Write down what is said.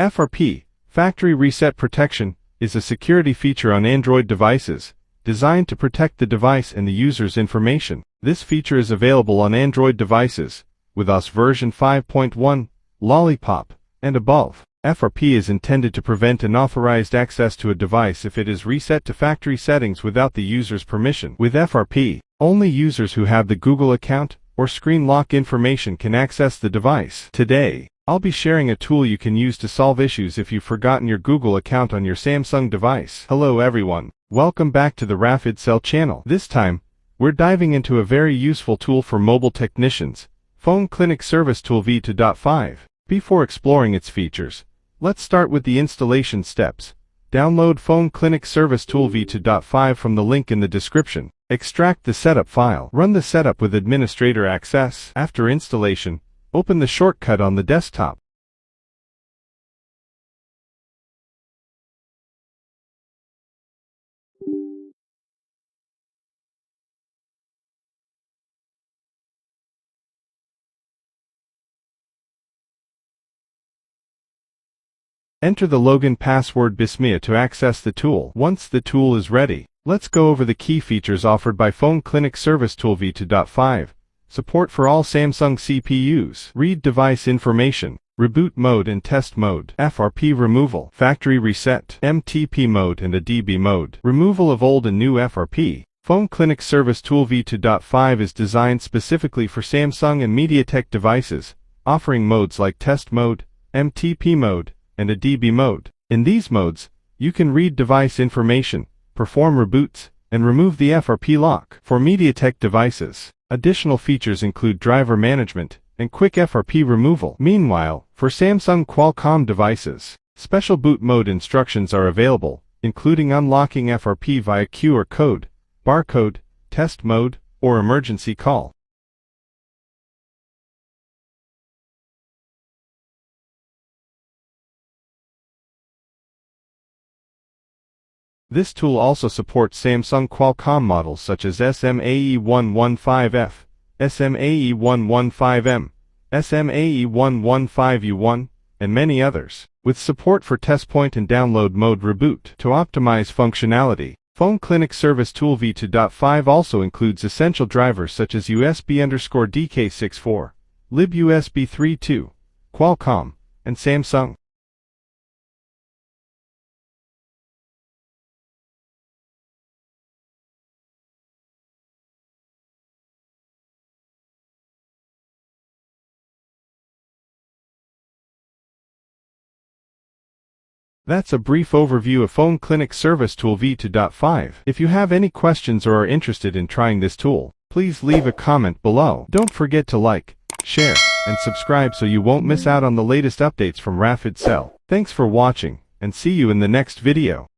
FRP, Factory Reset Protection, is a security feature on Android devices, designed to protect the device and the user's information. This feature is available on Android devices, with OS version 5.1, Lollipop, and above. FRP is intended to prevent unauthorized access to a device if it is reset to factory settings without the user's permission. With FRP, only users who have the Google account or screen lock information can access the device. Today, I'll be sharing a tool you can use to solve issues if you've forgotten your Google account on your Samsung device. Hello everyone, welcome back to the RapidCell channel. This time, we're diving into a very useful tool for mobile technicians, Phone Clinic Service Tool V2.5. Before exploring its features, let's start with the installation steps. Download Phone Clinic Service Tool V2.5 from the link in the description. Extract the setup file. Run the setup with administrator access. After installation, open the shortcut on the desktop. Enter the login password Bismillah to access the tool. Once the tool is ready, let's go over the key features offered by Phone Clinic Service Tool V2.5. Support for all Samsung CPUs. Read device information. Reboot mode and test mode. FRP removal. Factory reset. MTP mode and a DB mode. Removal of old and new FRP. Phone Clinic Service Tool V2.5 is designed specifically for Samsung and MediaTek devices, offering modes like test mode, MTP mode, and a DB mode. In these modes, you can read device information, perform reboots, and remove the FRP lock. For MediaTek devices, additional features include driver management and quick FRP removal. Meanwhile, for Samsung Qualcomm devices, special boot mode instructions are available, including unlocking FRP via QR code, barcode, test mode, or emergency call. This tool also supports Samsung Qualcomm models such as SMAE115F, SMAE115M, SMAE115U1, and many others, with support for test point and download mode reboot. To optimize functionality, Phone Clinic Service Tool V2.5 also includes essential drivers such as USB_DK64, libUSB 3.2, Qualcomm, and Samsung. That's a brief overview of Phone Clinic Service Tool V2.5. If you have any questions or are interested in trying this tool, please leave a comment below. Don't forget to like, share, and subscribe so you won't miss out on the latest updates from RapidCell. Thanks for watching, and see you in the next video.